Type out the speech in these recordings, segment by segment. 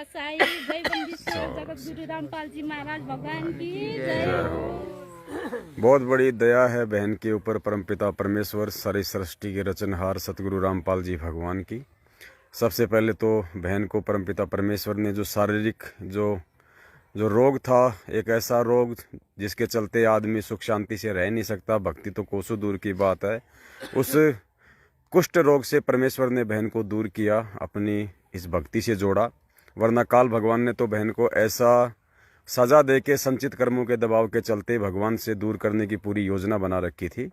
साई जय बंदीश्वर जगत गुरु रामपाल जी महाराज भगवान की जय हो। बहुत बड़ी दया है बहन के ऊपर परमपिता परमेश्वर सारी सृष्टि के रचनहार सतगुरु रामपाल जी भगवान की। सबसे पहले तो बहन को परमपिता परमेश्वर ने जो शारीरिक जो रोग था, एक ऐसा रोग जिसके चलते आदमी सुख शांति से रह नहीं सकता, भक्ति तो कोसों दूर की बात है, उस कुष्ठ रोग से परमेश्वर ने बहन को दूर किया, अपनी इस भक्ति से जोड़ा। वरना काल भगवान ने तो बहन को ऐसा सजा दे के संचित कर्मों के दबाव के चलते भगवान से दूर करने की पूरी योजना बना रखी थी।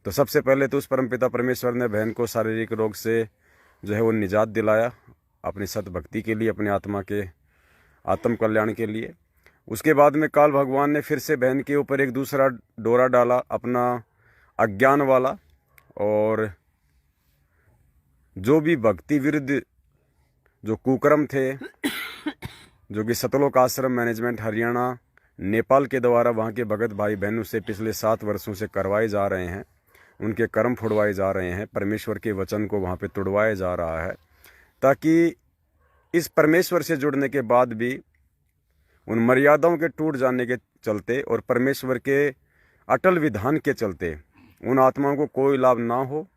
तो सबसे पहले तो उस परमपिता परमेश्वर ने बहन को शारीरिक रोग से जो है वो निजात दिलाया, अपनी सत भक्ति के लिए, अपने आत्मा के आत्म कल्याण के लिए। उसके बाद में काल भगवान ने फिर से बहन के ऊपर एक दूसरा डोरा डाला, अपना अज्ञान वाला, और जो भी भक्ति विरुद्ध जो कुकर्म थे, जो कि सतलोक आश्रम मैनेजमेंट हरियाणा नेपाल के द्वारा वहाँ के भगत भाई बहनों से पिछले 7 वर्षों से करवाए जा रहे हैं, उनके कर्म फुड़वाए जा रहे हैं, परमेश्वर के वचन को वहाँ पे तोड़वाया जा रहा है, ताकि इस परमेश्वर से जुड़ने के बाद भी उन मर्यादाओं के टूट जाने के चलते और परमेश्वर के अटल विधान के चलते उन आत्माओं को कोई लाभ ना हो,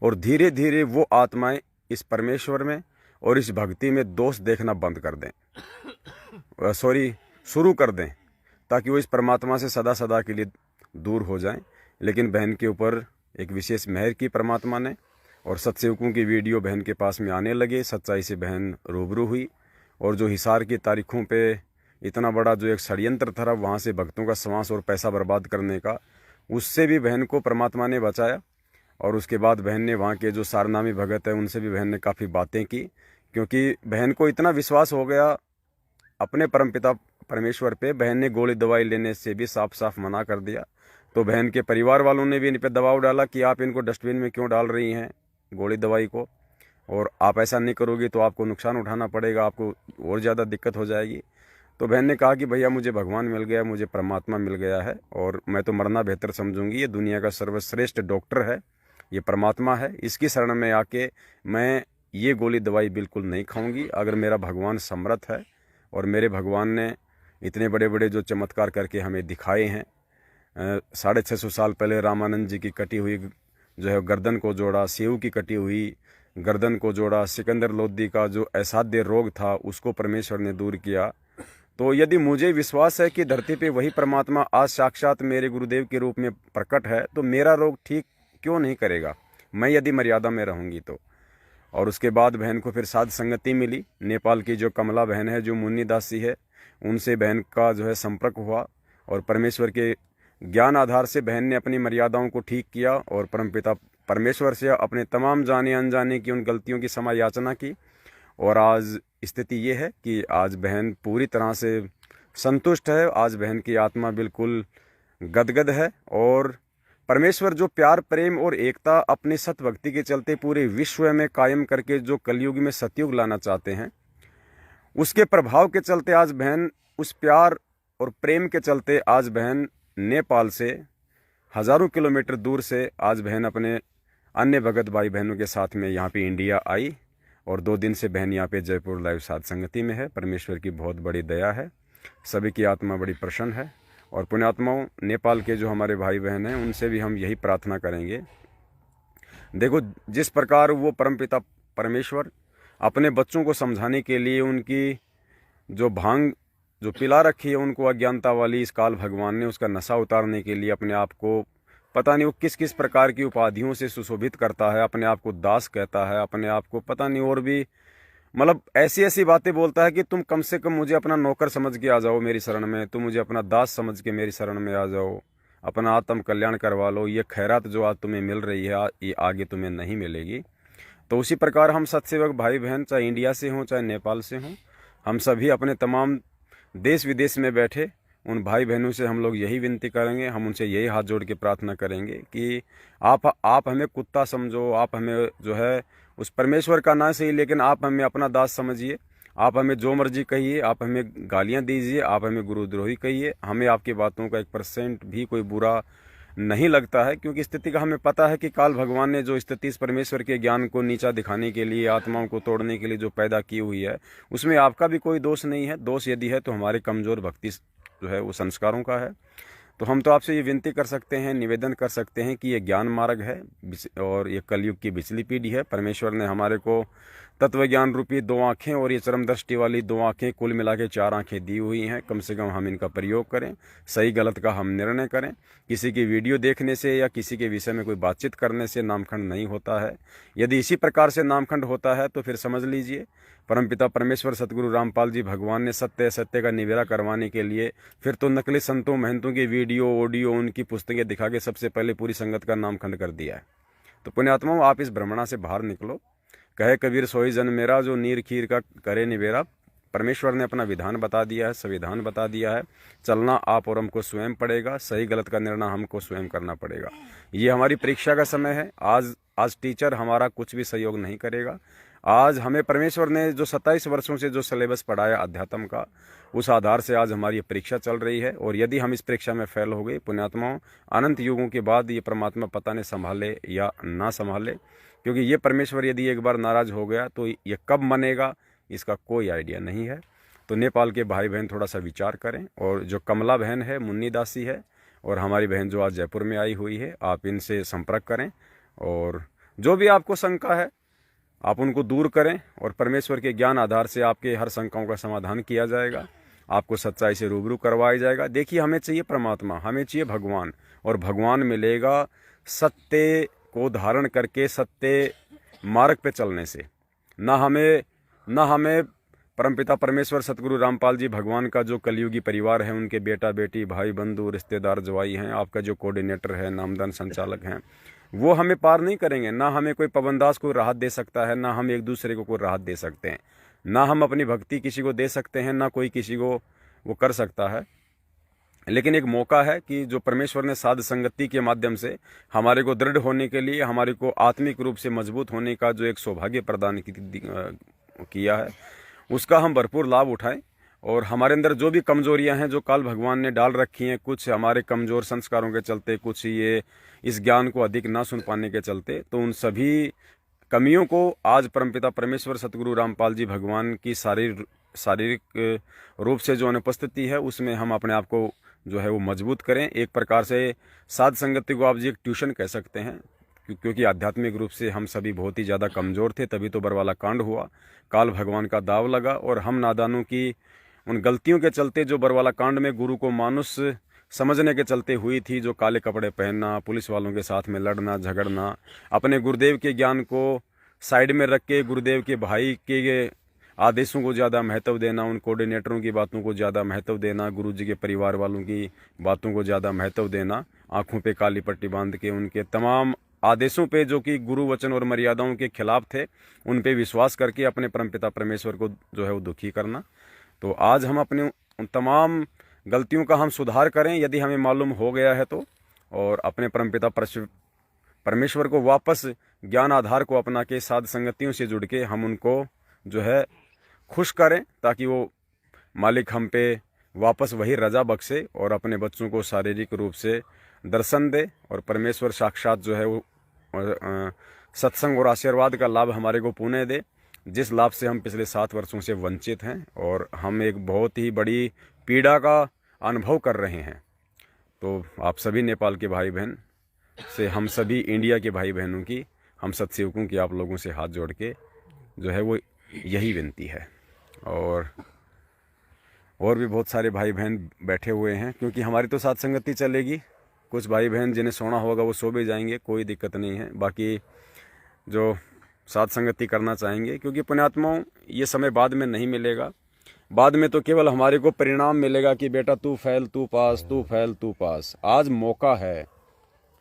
और धीरे धीरे वो आत्माएं इस परमेश्वर में और इस भक्ति में दोष देखना बंद कर दें, शुरू कर दें, ताकि वो इस परमात्मा से सदा सदा के लिए दूर हो जाएं। लेकिन बहन के ऊपर एक विशेष मेहर की परमात्मा ने, और सत्सेवकों की वीडियो बहन के पास में आने लगे, सच्चाई से बहन रूबरू हुई, और जो हिसार की तारीखों पे इतना बड़ा जो एक षड्यंत्र था वहाँ से भक्तों का श्वास और पैसा बर्बाद करने का, उससे भी बहन को परमात्मा ने बचाया। और उसके बाद बहन ने वहाँ के जो सारनामी भगत है उनसे भी बहन ने काफ़ी बातें की, क्योंकि बहन को इतना विश्वास हो गया अपने परमपिता परमेश्वर पे, बहन ने गोली दवाई लेने से भी साफ साफ मना कर दिया। तो बहन के परिवार वालों ने भी इन पर दबाव डाला कि आप इनको डस्टबिन में क्यों डाल रही हैं गोली दवाई को, और आप ऐसा नहीं करोगी तो आपको नुकसान उठाना पड़ेगा, आपको और ज़्यादा दिक्कत हो जाएगी। तो बहन ने कहा कि भैया मुझे भगवान मिल गया, मुझे परमात्मा मिल गया है, और मैं तो मरना बेहतर समझूंगी, ये दुनिया का सर्वश्रेष्ठ डॉक्टर है, ये परमात्मा है, इसकी शरण में आके मैं ये गोली दवाई बिल्कुल नहीं खाऊंगी। अगर मेरा भगवान समर्थ है और मेरे भगवान ने इतने बड़े बड़े जो चमत्कार करके हमें दिखाए हैं, 650 साल पहले रामानंद जी की कटी हुई जो है गर्दन को जोड़ा, सेव की कटी हुई गर्दन को जोड़ा, सिकंदर लोदी का जो असाध्य रोग था उसको परमेश्वर ने दूर किया। तो यदि मुझे विश्वास है कि धरती पे वही परमात्मा आज साक्षात मेरे गुरुदेव के रूप में प्रकट है, तो मेरा रोग ठीक क्यों नहीं करेगा, मैं यदि मर्यादा में रहूंगी तो। और उसके बाद बहन को फिर साध संगति मिली, नेपाल की जो कमला बहन है, जो मुन्नी दासी है, उनसे बहन का जो है संपर्क हुआ, और परमेश्वर के ज्ञान आधार से बहन ने अपनी मर्यादाओं को ठीक किया, और परमपिता परमेश्वर से अपने तमाम जाने अनजाने की उन गलतियों की क्षमा याचना की। और आज स्थिति ये है कि आज बहन पूरी तरह से संतुष्ट है, आज बहन की आत्मा बिल्कुल गदगद है, और परमेश्वर जो प्यार प्रेम और एकता अपनी सत भक्ति के चलते पूरे विश्व में कायम करके जो कलयुग में सतयुग लाना चाहते हैं, उसके प्रभाव के चलते आज बहन उस प्यार और प्रेम के चलते आज बहन नेपाल से हजारों किलोमीटर दूर से आज बहन अपने अन्य भगत भाई बहनों के साथ में यहाँ पे इंडिया आई, और 2 दिन से बहन यहाँ पे जयपुर लाइव साध संगति में है। परमेश्वर की बहुत बड़ी दया है, सभी की आत्मा बड़ी प्रसन्न है, और पुण्यात्माओं नेपाल के जो हमारे भाई बहन हैं उनसे भी हम यही प्रार्थना करेंगे। देखो, जिस प्रकार वो परमपिता परमेश्वर अपने बच्चों को समझाने के लिए उनकी जो भांग जो पिला रखी है उनको अज्ञानता वाली, इस काल भगवान ने उसका नशा उतारने के लिए अपने आप को पता नहीं वो किस किस प्रकार की उपाधियों से सुशोभित करता है, अपने आप को दास कहता है, अपने आप को पता नहीं और भी मतलब ऐसी ऐसी बातें बोलता है कि तुम कम से कम मुझे अपना नौकर समझ के आ जाओ मेरी शरण में, तुम मुझे अपना दास समझ के मेरी शरण में आ जाओ, अपना आत्म कल्याण करवा लो, ये खैरात जो आज तुम्हें मिल रही है ये आगे तुम्हें नहीं मिलेगी। तो उसी प्रकार हम सत्सेवक भाई बहन, चाहे इंडिया से हों चाहे नेपाल से हों, हम सभी अपने तमाम देश विदेश में बैठे उन भाई बहनों से हम लोग यही विनती करेंगे, हम उनसे यही हाथ जोड़ के प्रार्थना करेंगे कि आप हमें कुत्ता समझो, आप हमें जो है उस परमेश्वर का ना सही, लेकिन आप हमें अपना दास समझिए, आप हमें जो मर्जी कहिए, आप हमें गालियां दीजिए, आप हमें गुरुद्रोही कहिए, हमें आपकी बातों का 1% भी कोई बुरा नहीं लगता है, क्योंकि स्थिति का हमें पता है कि काल भगवान ने जो स्थिति इस परमेश्वर के ज्ञान को नीचा दिखाने के लिए, आत्माओं को तोड़ने के लिए जो पैदा की हुई है, उसमें आपका भी कोई दोष नहीं है। दोष यदि है तो हमारे कमज़ोर भक्ति जो है वो संस्कारों का है। तो हम तो आपसे ये विनती कर सकते हैं, निवेदन कर सकते हैं कि ये ज्ञान मार्ग है और ये कलयुग की बिचली पीढ़ी है। परमेश्वर ने हमारे को तत्व ज्ञान रूपी 2 आँखें और ये चरम दृष्टि वाली 2 आँखें, कुल मिला के 4 आँखें दी हुई हैं। कम से कम हम इनका प्रयोग करें, सही गलत का हम निर्णय करें। किसी की वीडियो देखने से या किसी के विषय में कोई बातचीत करने से नामखंड नहीं होता है। यदि इसी प्रकार से नामखंड होता है तो फिर समझ लीजिए परमपिता परमेश्वर सतगुरु रामपाल जी भगवान ने सत्य का निवेरा करवाने के लिए फिर तो नकली संतों महंतों की वीडियो, ऑडियो, उनकी पुस्तकें दिखा के सबसे पहले पूरी संगत का नामखंड कर दिया है। तो पुण्यात्माओं, आप इस भ्रमणा से बाहर निकलो। कहे कबीर सोई जन मेरा, जो नीर खीर का करे निवेरा। परमेश्वर ने अपना विधान बता दिया है, संविधान बता दिया है। चलना आप और हमको स्वयं पड़ेगा, सही गलत का निर्णय हमको स्वयं करना पड़ेगा। ये हमारी परीक्षा का समय है। आज टीचर हमारा कुछ भी सहयोग नहीं करेगा। आज हमें परमेश्वर ने जो 27 वर्षों से जो सिलेबस पढ़ाया अध्यात्म का, उस आधार से आज हमारी ये परीक्षा चल रही है। और यदि हम इस परीक्षा में फेल हो गए, पुण्यात्माओं, अनंत युगों के बाद ये परमात्मा पता नहीं संभाले या ना संभाले, क्योंकि ये परमेश्वर यदि एक बार नाराज हो गया तो ये कब मनेगा इसका कोई आइडिया नहीं है। तो नेपाल के भाई बहन थोड़ा सा विचार करें। और जो कमला बहन है, मुन्नी दासी है, और हमारी बहन जो आज जयपुर में आई हुई है, आप इनसे संपर्क करें और जो भी आपको शंका है आप उनको दूर करें और परमेश्वर के ज्ञान आधार से आपके हर शंकाओं का समाधान किया जाएगा। आपको सच्चाई से रूबरू करवाया जाएगा। देखिए, हमें चाहिए परमात्मा, हमें चाहिए भगवान, और भगवान मिलेगा सत्य को धारण करके, सत्य मार्ग पे चलने से। ना हमें परमपिता परमेश्वर सतगुरु रामपाल जी भगवान का जो कलयुगी परिवार है, उनके बेटा बेटी, भाई बंधु, रिश्तेदार, जवाई हैं, आपका जो कोऑर्डिनेटर है, नामदान संचालक हैं, वो हमें पार नहीं करेंगे। ना हमें कोई पवनदास को राहत दे सकता है, ना हम एक दूसरे को कोई राहत दे सकते हैं, ना हम अपनी भक्ति किसी को दे सकते हैं, ना कोई किसी को वो कर सकता है। लेकिन एक मौका है कि जो परमेश्वर ने साध संगति के माध्यम से हमारे को दृढ़ होने के लिए, हमारे को आत्मिक रूप से मजबूत होने का जो एक सौभाग्य प्रदान किया है, उसका हम भरपूर लाभ उठाएं। और हमारे अंदर जो भी कमजोरियां हैं, जो काल भगवान ने डाल रखी हैं, कुछ हमारे कमजोर संस्कारों के चलते, कुछ ये इस ज्ञान को अधिक ना सुन पाने के चलते, तो उन सभी कमियों को आज परमपिता परमेश्वर सतगुरु रामपाल जी भगवान की शारीरिक रूप से जो अनुपस्थिति है, उसमें हम अपने आप को जो है वो मजबूत करें। एक प्रकार से साध संगति को आप जी एक ट्यूशन कह सकते हैं, क्योंकि आध्यात्मिक रूप से हम सभी बहुत ही ज़्यादा कमज़ोर थे। तभी तो बरवाला कांड हुआ, काल भगवान का दाव लगा, और हम नादानों की उन गलतियों के चलते जो बरवाला कांड में गुरु को मानुष समझने के चलते हुई थी, जो काले कपड़े पहनना, पुलिस वालों के साथ में लड़ना झगड़ना, अपने गुरुदेव के ज्ञान को साइड में रख के गुरुदेव के भाई के आदेशों को ज़्यादा महत्व देना, उन कोऑर्डिनेटरों की बातों को ज़्यादा महत्व देना, गुरुजी के परिवार वालों की बातों को ज़्यादा महत्व देना, आंखों पे काली पट्टी बांध के उनके तमाम आदेशों पे जो कि गुरु वचन और मर्यादाओं के खिलाफ थे, उन पे विश्वास करके अपने परमपिता परमेश्वर को जो है वो दुखी करना। तो आज हम अपने उन तमाम गलतियों का हम सुधार करें, यदि हमें मालूम हो गया है तो, और अपने परमपिता परमेश्वर को वापस ज्ञान आधार को अपना के साध संगतियों से जुड़ के हम उनको जो है खुश करें, ताकि वो मालिक हम पे वापस वही रजा बख्शे और अपने बच्चों को शारीरिक रूप से दर्शन दे, और परमेश्वर साक्षात जो है वो सत्संग और आशीर्वाद का लाभ हमारे को पुण्य दे, जिस लाभ से हम पिछले 7 वर्षों से वंचित हैं और हम एक बहुत ही बड़ी पीड़ा का अनुभव कर रहे हैं। तो आप सभी नेपाल के भाई बहन से, हम सभी इंडिया के भाई बहनों की, हम सत्सेवकों की आप लोगों से हाथ जोड़ के जो है वो यही विनती है। और भी बहुत सारे भाई बहन बैठे हुए हैं, क्योंकि हमारी तो साथ संगति चलेगी। कुछ भाई बहन जिन्हें सोना होगा वो सो भी जाएंगे, कोई दिक्कत नहीं है। बाकी जो साथ संगति करना चाहेंगे, क्योंकि पुण्यात्माओं ये समय बाद में नहीं मिलेगा। बाद में तो केवल हमारे को परिणाम मिलेगा कि बेटा तू फेल तू पास, तू फेल तू पास। आज मौका है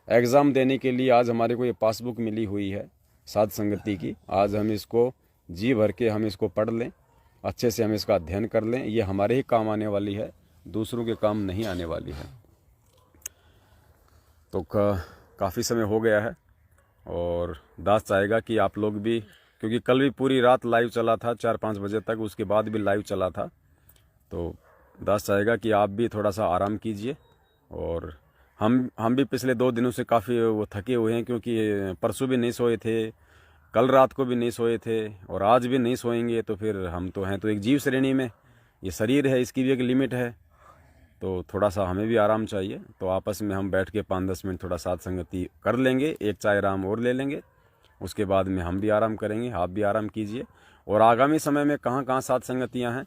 एग्ज़ाम देने के लिए। आज हमारे को ये पासबुक मिली हुई है साध संगति की। आज हम इसको जी भर के हम इसको पढ़ लें, अच्छे से हम इसका अध्ययन कर लें। ये हमारे ही काम आने वाली है, दूसरों के काम नहीं आने वाली है। तो काफ़ी समय हो गया है और दास चाहेगा कि आप लोग भी, क्योंकि कल भी पूरी रात लाइव चला था 4-5 बजे तक, उसके बाद भी लाइव चला था, तो दास चाहेगा कि आप भी थोड़ा सा आराम कीजिए और हम भी पिछले 2 दिनों से काफ़ी वो थके हुए हैं, क्योंकि परसों भी नहीं सोए थे, कल रात को भी नहीं सोए थे और आज भी नहीं सोएंगे। तो फिर हम तो हैं तो एक जीव श्रेणी में, ये शरीर है, इसकी भी एक लिमिट है, तो थोड़ा सा हमें भी आराम चाहिए। तो आपस में हम बैठ के 5-10 मिनट थोड़ा साथ संगति कर लेंगे, एक चाय आराम और ले लेंगे, उसके बाद में हम भी आराम करेंगे, आप भी आराम कीजिए। और आगामी समय में कहाँ कहाँ साथ संगतियाँ हैं,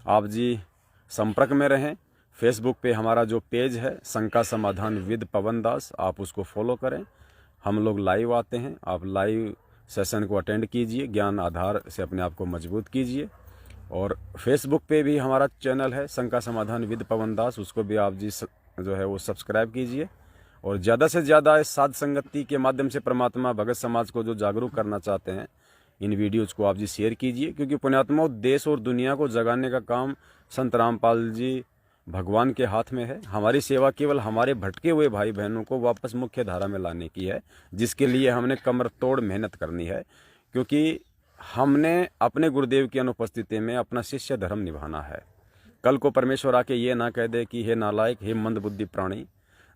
आप जी संपर्क में रहें। फेसबुक पे हमारा जो पेज है शंका समाधान विद पवन दास, आप उसको फॉलो करें। हम लोग लाइव आते हैं, आप लाइव सेशन को अटेंड कीजिए, ज्ञान आधार से अपने आप को मजबूत कीजिए। और फेसबुक पे भी हमारा चैनल है शंका समाधान विद पवन दास, उसको भी आप जी जो है वो सब्सक्राइब कीजिए। और ज़्यादा से ज़्यादा इस साध संगति के माध्यम से परमात्मा भगत समाज को जो जागरूक करना चाहते हैं, इन वीडियोज़ को आप जी शेयर कीजिए, क्योंकि पुण्यात्मा देश और दुनिया को जगाने का काम संत रामपाल जी भगवान के हाथ में है। हमारी सेवा केवल हमारे भटके हुए भाई बहनों को वापस मुख्य धारा में लाने की है, जिसके लिए हमने कमर तोड़ मेहनत करनी है, क्योंकि हमने अपने गुरुदेव की अनुपस्थिति में अपना शिष्य धर्म निभाना है। कल को परमेश्वर आके ये ना कह दे कि हे नालायक, हे मंदबुद्धि प्राणी,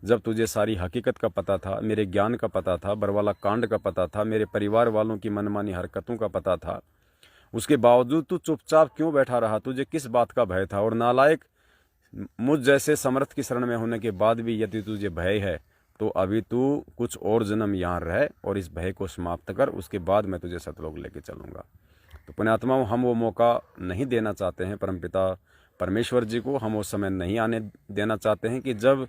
जब तुझे सारी हकीकत का पता था, मेरे ज्ञान का पता था, बरवाला कांड का पता था, मेरे परिवार वालों की मनमानी हरकतों का पता था, उसके बावजूद तू चुपचाप क्यों बैठा रहा? तुझे किस बात का भय था? और नालायक, मुझ जैसे समर्थ की शरण में होने के बाद भी यदि तुझे भय है तो अभी तू कुछ और जन्म यहाँ रह और इस भय को समाप्त कर, उसके बाद मैं तुझे सतलोक लेके चलूँगा। तो पुण्यात्माओं, हम वो मौका नहीं देना चाहते हैं परमपिता परमेश्वर जी को, हम वो समय नहीं आने देना चाहते हैं कि जब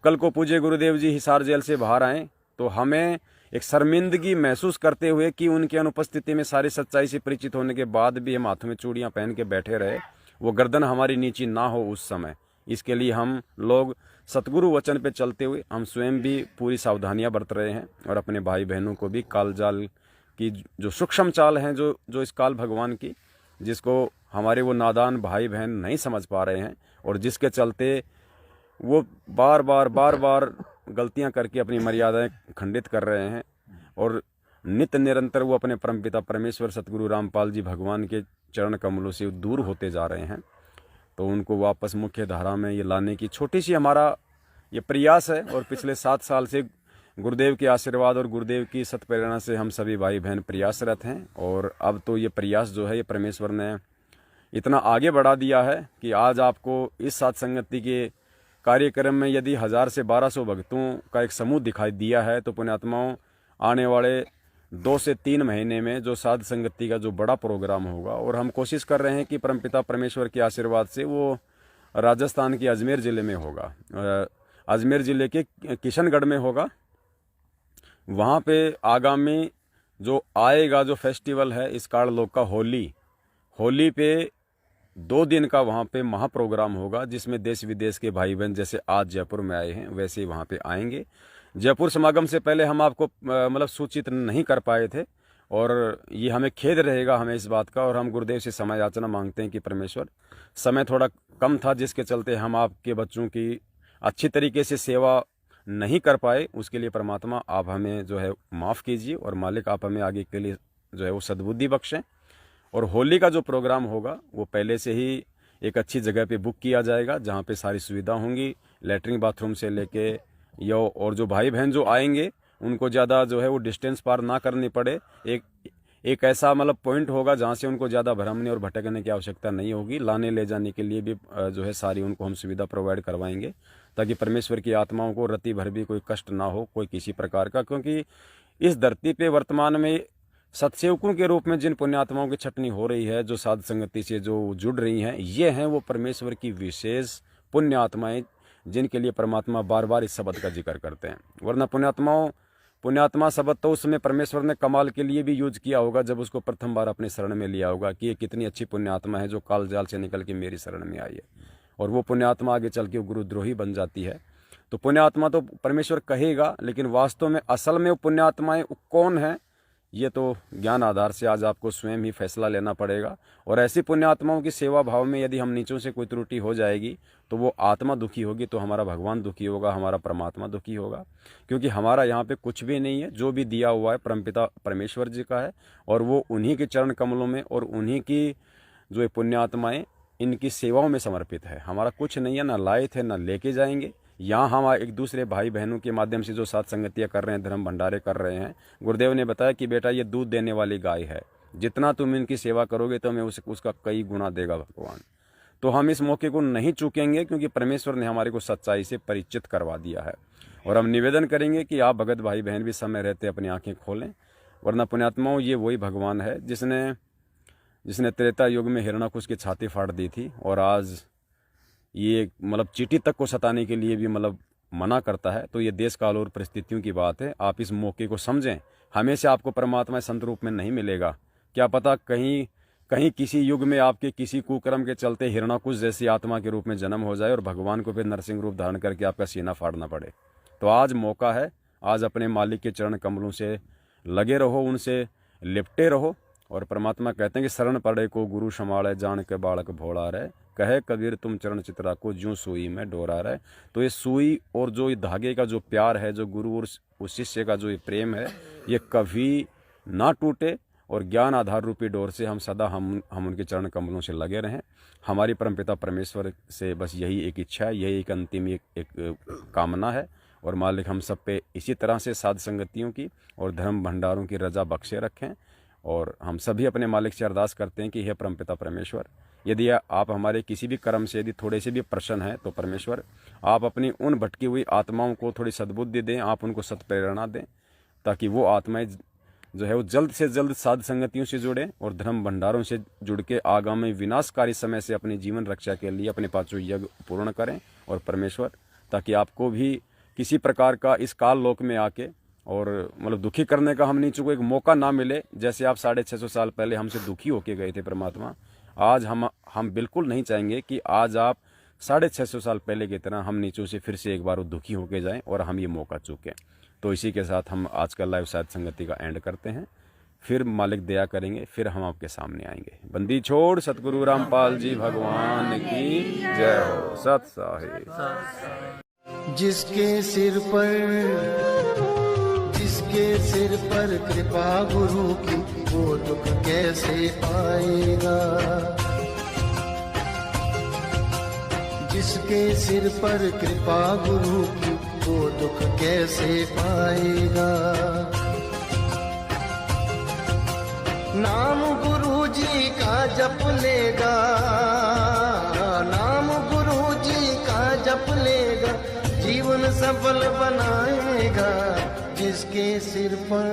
कल को पूज्य गुरुदेव जी हिसार जेल से बाहर आएँ तो हमें एक शर्मिंदगी महसूस करते हुए कि उनकी अनुपस्थिति में सारी सच्चाई से परिचित होने के बाद भी हम हाथों में चूड़ियाँ पहन के बैठे रहे, वो गर्दन हमारी नीची ना हो उस समय। इसके लिए हम लोग सतगुरु वचन पे चलते हुए हम स्वयं भी पूरी सावधानियां बरत रहे हैं और अपने भाई बहनों को भी काल जाल की जो सूक्ष्म चाल हैं जो इस काल भगवान की, जिसको हमारे वो नादान भाई बहन नहीं समझ पा रहे हैं और जिसके चलते वो बार बार गलतियां करके अपनी मर्यादाएं खंडित कर रहे हैं और नित्य निरंतर वो अपने परमपिता परमेश्वर सतगुरु रामपाल जी भगवान के चरण कमलों से दूर होते जा रहे हैं। तो उनको वापस मुख्य धारा में ये लाने की छोटी सी हमारा ये प्रयास है। और पिछले 7 साल से गुरुदेव के आशीर्वाद और गुरुदेव की सत प्रेरणा से हम सभी भाई बहन प्रयासरत हैं। और अब तो ये प्रयास जो है ये परमेश्वर ने इतना आगे बढ़ा दिया है कि आज आपको इस साथ संगति के कार्यक्रम में यदि 1000 से 1200 भक्तों का एक समूह दिखाई दिया है, तो पुण्यात्माओं आने वाले 2 से 3 महीने में जो साध संगति का जो बड़ा प्रोग्राम होगा, और हम कोशिश कर रहे हैं कि परमपिता परमेश्वर के आशीर्वाद से वो राजस्थान के अजमेर ज़िले में होगा, अजमेर ज़िले के किशनगढ़ में होगा। वहाँ पे आगामी जो आएगा जो फेस्टिवल है इस काल का होली पे 2 दिन का वहाँ पे महाप्रोग्राम होगा, जिसमें देश विदेश के भाई बहन जैसे आज जयपुर में आए हैं वैसे ही वहाँ पे आएंगे। जयपुर समागम से पहले हम आपको मतलब सूचित नहीं कर पाए थे और ये हमें खेद रहेगा हमें इस बात का, और हम गुरुदेव से समय याचना मांगते हैं कि परमेश्वर समय थोड़ा कम था जिसके चलते हम आपके बच्चों की अच्छी तरीके से सेवा नहीं कर पाए, उसके लिए परमात्मा आप हमें जो है माफ़ कीजिए और मालिक आप हमें आगे के लिए जो है वो सद्बुद्धि बख्शें। और होली का जो प्रोग्राम होगा वो पहले से ही एक अच्छी जगह पे बुक किया जाएगा जहाँ पे सारी सुविधा होंगी, लैट्रिन बाथरूम से लेके या और जो भाई बहन जो आएंगे उनको ज़्यादा जो है वो डिस्टेंस पार ना करनी पड़े। एक ऐसा मतलब पॉइंट होगा जहाँ से उनको ज़्यादा भ्रमने और भटकने की आवश्यकता नहीं होगी। लाने ले जाने के लिए भी जो है सारी उनको हम सुविधा प्रोवाइड करवाएंगे, ताकि परमेश्वर की आत्माओं को रति भर भी कोई कष्ट ना हो कोई किसी प्रकार का। क्योंकि इस धरती पे वर्तमान में सत्सेवकों के रूप में जिन पुण्यात्माओं की छटनी हो रही है, जो साध संगति से जो जुड़ रही हैं, ये हैं वो परमेश्वर की विशेष पुण्य आत्माएं, जिनके लिए परमात्मा बार बार इस शब्द का जिक्र करते हैं। वरना पुण्यात्मा शब्द तो उसमें परमेश्वर ने कमाल के लिए भी यूज किया होगा जब उसको प्रथम बार अपने शरण में लिया होगा कि ये कितनी अच्छी पुण्यात्मा है जो काल जाल से निकल के मेरी शरण में आई है, और वो पुण्यात्मा आगे चल के गुरुद्रोही बन जाती है। तो पुण्यात्मा तो परमेश्वर कहेगा, लेकिन वास्तव में असल में वो पुण्यात्माएं कौन है ये तो ज्ञान आधार से आज आपको स्वयं ही फैसला लेना पड़ेगा। और ऐसी पुण्यात्माओं की सेवा भाव में यदि हम नीचों से कोई त्रुटि हो जाएगी तो वो आत्मा दुखी होगी, तो हमारा भगवान दुखी होगा, हमारा परमात्मा दुखी होगा। क्योंकि हमारा यहाँ पे कुछ भी नहीं है, जो भी दिया हुआ है परमपिता परमेश्वर जी का है, और वो उन्हीं के चरण कमलों में और उन्हीं की जो पुण्यात्माएं इनकी सेवाओं में समर्पित है। हमारा कुछ नहीं है, ना लाए थे ना लेके जाएंगे। यहाँ हम एक दूसरे भाई बहनों के माध्यम से जो साथ संगतियाँ कर रहे हैं, धर्म भंडारे कर रहे हैं, गुरुदेव ने बताया कि बेटा ये दूध देने वाली गाय है, जितना तुम इनकी सेवा करोगे तो हमें उसका कई गुना देगा भगवान। तो हम इस मौके को नहीं चूकेंगे, क्योंकि परमेश्वर ने हमारे को सच्चाई से परिचित करवा दिया है। और हम निवेदन करेंगे कि आप भगत भाई बहन भी समय रहते अपनी आंखें खोलें, वरना पुण्यात्माओं ये वही भगवान है जिसने त्रेता युग में हिरणाकुश की छाती फाड़ दी थी, और आज ये मतलब चींटी तक को सताने के लिए भी मतलब मना करता है। तो ये देश काल और परिस्थितियों की बात है, आप इस मौके को समझें। हमेशा आपको परमात्मा संत रूप में नहीं मिलेगा, क्या पता कहीं किसी युग में आपके किसी कुकर्म के चलते हिरणाकुश जैसी आत्मा के रूप में जन्म हो जाए और भगवान को फिर नरसिंह रूप धारण करके आपका सीना फाड़ना पड़े। तो आज मौका है, आज अपने मालिक के चरण कमलों से लगे रहो, उनसे लिपटे रहो। और परमात्मा कहते हैं कि शरण पड़े को गुरु संभाले, जान के बालक भोला रहे, कहे कबीर तुम चरण चित्रा को ज्यों सुई में डोरा रहे। तो ये सुई और जो ये धागे का जो प्यार है, जो गुरु और उस शिष्य का जो ये प्रेम है, ये कभी ना टूटे। और ज्ञान आधार रूपी डोर से हम सदा हम उनके चरण कमलों से लगे रहें। हमारी परमपिता परमेश्वर से बस यही एक इच्छा है, यही एक अंतिम एक कामना है। और मालिक हम सब पे इसी तरह से साध संगतियों की और धर्म भंडारों की रजा बख्शे रखें। और हम सभी अपने मालिक से अरदास करते हैं कि हे परमपिता परमेश्वर, यदि आप हमारे किसी भी कर्म से यदि थोड़े से भी प्रसन्न हैं, तो परमेश्वर आप अपनी उन भटकी हुई आत्माओं को थोड़ी सद्बुद्धि दें, आप उनको सत्प्रेरणा दें, ताकि वो आत्माएं जो है वो जल्द से जल्द साध संगतियों से जुड़ें और धर्म भंडारों से जुड़ के आगामी विनाशकारी समय से अपनी जीवन रक्षा के लिए अपने पांचों यज्ञ पूर्ण करें। और परमेश्वर, ताकि आपको भी किसी प्रकार का इस काल लोक में आके और मतलब दुखी करने का हम नीचे को एक मौका ना मिले। जैसे आप 650 साल पहले हमसे दुखी होके गए थे परमात्मा, आज हम बिल्कुल नहीं चाहेंगे कि आज आप 650 साल पहले की तरह हम नीचों से फिर से एक बार दुखी होके जाएं और हम ये मौका चूकें। तो इसी के साथ हम आज का लाइव साध संगति का एंड करते हैं। फिर मालिक दया करेंगे, फिर हम आपके सामने आएंगे। बंदी छोड़ सतगुरु रामपाल जी भगवान की जय हो। सत साहिब। जिसके सिर पर कृपा गुरु की, वो दुख कैसे पाएगा। जिसके सिर पर कृपा गुरु की, वो दुख कैसे पाएगा। नाम गुरु जी का जप लेगा, नाम गुरु जी का जप लेगा, जीवन सफल बनाएगा। जिसके सिर पर